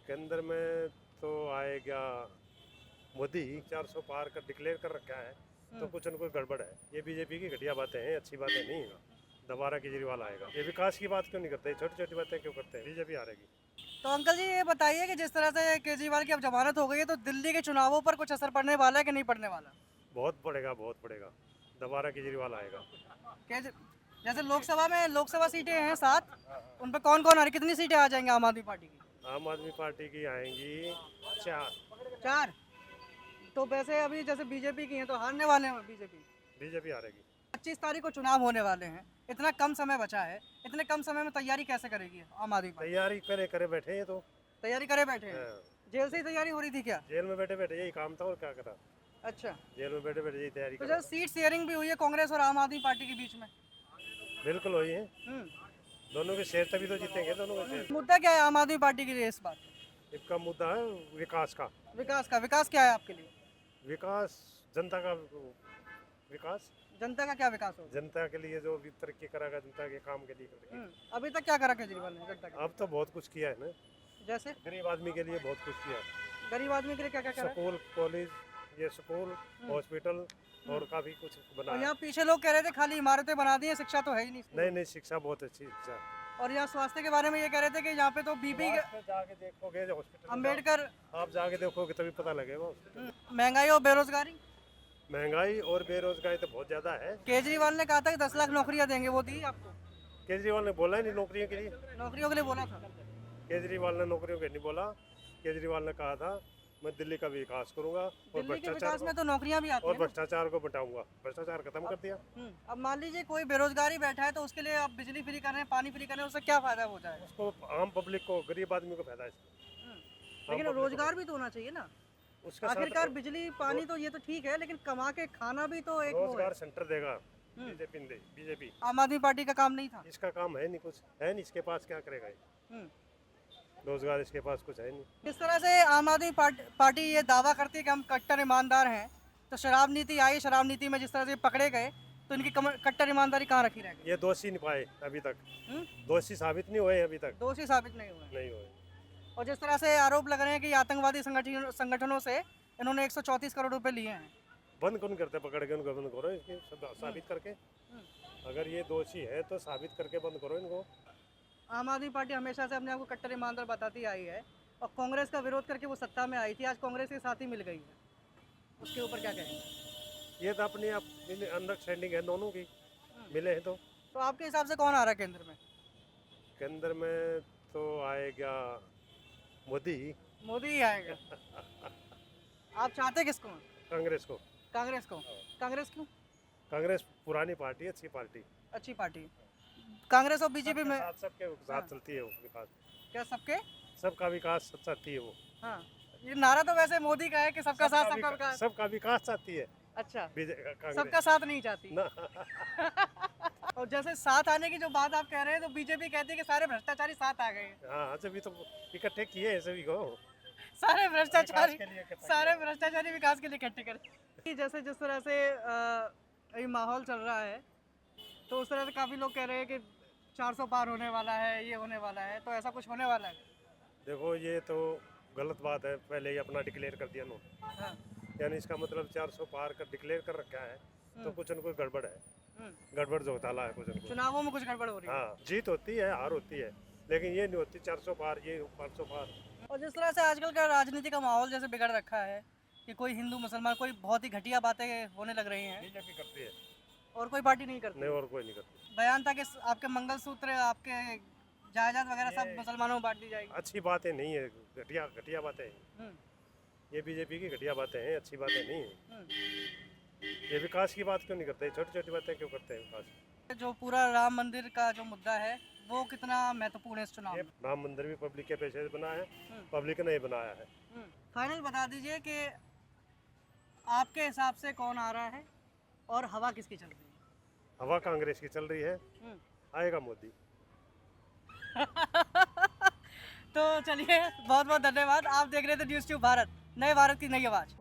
केंद्र में तो आएगा मोदी। 400 पार कर डिक्लेयर कर रखा है, तो कुछ न कुछ गड़बड़ है। ये बीजेपी की घटिया बातें हैं, अच्छी बातें नहीं है। दोबारा केजरीवाल आएगा। ये विकास की बात क्यों नहीं करते, छोटी छोटी बातें क्यों करते हैं? बीजेपी हारेगी। तो अंकल जी ये बताइए कि जिस तरह से केजरीवाल की अब जमानत हो गई है तो दिल्ली के चुनावों पर कुछ असर पड़ने वाला है कि नहीं पड़ने वाला? बहुत पड़ेगा, बहुत पड़ेगा। दोबारा केजरीवाल आएगा। केज जैसे लोकसभा सीटें हैं 7, उन पर कौन कौन आ रही, कितनी सीटें आ जाएंगी आम आदमी पार्टी की? आम आदमी पार्टी की आएंगी 4। 4। तो वैसे अभी जैसे बीजेपी की हैं तो हारने वाले हैं बीजेपी। बीजेपी हारेगी। 25 तारीख को चुनाव होने वाले हैं, इतना कम समय बचा है, इतने कम समय में तैयारी कैसे करेगी आम आदमी पार्टी? तैयारी करे करे बैठे हैं, तो तैयारी करे बैठे हैं। हाँ। जेल से ही तैयारी हो रही थी क्या? जेल में बैठे बैठे यही काम था, और क्या करा। अच्छा। जेल में बैठे बैठे यही तैयारी तो करा। जैसे सीट शेयरिंग भी हुई है कांग्रेस और आम आदमी पार्टी के बीच में। बिल्कुल वही है। हम्म। दोनों के शेयर तभी तो जीतेंगे, दोनों के शेयर। मुद्दा क्या है आम आदमी पार्टी के लिए इस बात? इसका मुद्दा है विकास का। विकास का। विकास क्या है आपके लिए? विकास जनता का विकास। जनता का क्या विकास होगा? जनता के लिए जो भी तरक्की करेगा, जनता के काम के लिए करेगा। अभी तक क्या करा केजरीवाल ने जनता के अब तो बहुत कुछ किया है ना। लिए? जैसे गरीब आदमी के लिए बहुत कुछ किया है। गरीब आदमी के लिए क्या क्या करा? स्कूल, कॉलेज, ये स्कूल, हॉस्पिटल और काफी कुछ और बनाया। यहाँ पीछे लोग कह रहे थे खाली इमारतें बना दी है, शिक्षा तो है ही नहीं। नहीं नहीं, शिक्षा बहुत अच्छी शिक्षा। और यहाँ स्वास्थ्य के बारे में ये कह रहे थे कि यहाँ पे तो बीपी जाके देखोगे हॉस्पिटल, अम्बेडकर। आप जाके देखोगे तभी पता लगेगा हॉस्पिटल। महंगाई और बेरोजगारी। महंगाई और बेरोजगारी तो बहुत ज्यादा है। केजरीवाल ने कहा था कि 10 लाख नौकरियां देंगे, वो दी आपको? केजरीवाल ने बोला ही नहीं नौकरियों के लिए। नौकरियों के लिए बोला था। केजरीवाल ने नौकरियों के नहीं बोला। केजरीवाल ने कहा था मैं दिल्ली का विकास करूंगा और दिल्ली के भ्रष्टाचार विकास में तो नौकरियां भी आती और हैं ना। भ्रष्टाचार को बटाऊंगा। भ्रष्टाचार खत्म कर दिया। अब मान लीजिए कोई बेरोजगारी बैठा है तो उसके लिए आप बिजली फ्री कर रहे हैं, पानी फ्री कर रहे हैं, उससे क्या फायदा हो जाएगा? उसको आम पब्लिक को, गरीब आदमी को फायदा है इससे। लेकिन रोजगार भी तो होना चाहिए ना। उसका आखिरकार बिजली पानी तो ये तो ठीक है, लेकिन कमा के खाना भी तो एक वो है। रोजगार सेंटर देगा बीजेपी। आम आदमी पार्टी का काम नहीं था। इसका काम है नहीं, कुछ है नहीं इसके पास, क्या करेगा ये? रोजगार इसके पास कुछ है नहीं। जिस तरह से आम आदमी पार्टी ये दावा करती है कि हम कट्टर ईमानदार हैं, तो शराब नीति आई, शराब नीति में जिस तरह से पकड़े गए तो इनकी कट्टर ईमानदारी कहाँ रखी रह गई? ये दोषी नहीं पाए अभी तक। दोषी साबित नहीं हुए अभी तक। दोषी साबित नहीं हुए। नहीं हुए। और जिस तरह से आरोप लग रहे हैं कि आतंकवादी संगठनों से इन्होंने 134 करोड़ रुपए लिए हैं। बंद कौन करते, पकड़ के उनको बंद करो, इसके साबित करके। अगर ये दोषी है तो साबित करके बंद करो इनको। आम आदमी पार्टी हमेशा से अपने आप को कट्टर ईमानदार बताती आई है और कांग्रेस का विरोध करके वो सत्ता में आई थी, आज कांग्रेस के साथ ही मिल गई है, उसके ऊपर क्या कहेंगे? ये तो अपनी अंडरस्टैंडिंग है दोनों की, मिले हैं तो आपके हिसाब से कौन आ रहा है केंद्र में? केंद्र में तो आएगा मोदी। मोदी ही आएगा। आप चाहते किसको? कांग्रेस को। कांग्रेस को। कांग्रेस क्यों? कांग्रेस पुरानी पार्टी, अच्छी पार्टी। अच्छी पार्टी। कांग्रेस और बीजेपी में सबके साथ चलती है वो विकास। क्या सबके? सबका विकास चाहती है वो। हाँ, ये नारा तो वैसे मोदी का है कि सबका साथ सबका विकास। सबका विकास चाहती है। अच्छा, कांग्रेस सबका साथ नहीं चाहती ना। और जैसे साथ आने की जो बात आप कह रहे हैं तो बीजेपी कहती है कि सारे भ्रष्टाचारी साथ आ गए। हाँ, जब तो इकट्ठे किए हैं सभी को। सारे भ्रष्टाचारी विकास विकास के लिए इकट्ठे कर। जैसे जिस तरह से ये माहौल चल रहा है तो उस तरह से काफ़ी लोग कह रहे हैं कि 400 पार होने वाला है, ये होने वाला है, तो ऐसा कुछ होने वाला है? देखो ये तो गलत बात है, पहले ही अपना डिक्लेयर कर दिया नो। हाँ। यानी इसका मतलब 400 पार कर डिक्लेयर कर रखा है, तो कुछ न कुछ गड़बड़ है। गड़बड़ जो घोटाला है कुछ न कुछ। चुनावों में कुछ गड़बड़ हो रही है। हाँ, जीत होती है, हार होती है, लेकिन ये नहीं होती 400 पार, ये 500 पार। और जिस तरह से आजकल का राजनीति का माहौल जैसे बिगड़ रखा है कि कोई हिंदू मुसलमान, कोई बहुत ही घटिया बातें होने लग रही हैं। बीजेपी करती है और कोई पार्टी नहीं करती? नहीं, और कोई नहीं करती। बयान था कि आपके मंगलसूत्र, आपके जायदाद वगैरह सब मुसलमानों में बांट दी जाएगी। अच्छी बातें नहीं है, घटिया बातें हैं। ये बीजेपी की घटिया बातें हैं, अच्छी बातें नहीं है। ये विकास की बात क्यों नहीं करते, छोटी छोटी बातें क्यों करते हैं विकास? जो पूरा राम मंदिर का जो मुद्दा है वो कितना महत्वपूर्ण है इस चुनाव में? राम मंदिर भी पब्लिक के पैसे से बना है, पब्लिक ने ही बनाया है। फाइनल बता दीजिए कि आपके हिसाब से कौन आ रहा है और हवा किसकी चल रही है? हवा कांग्रेस की चल रही है, आएगा मोदी। तो चलिए, बहुत बहुत धन्यवाद। आप देख रहे थे न्यूज़ ट्यूब भारत, नए भारत की नई आवाज़।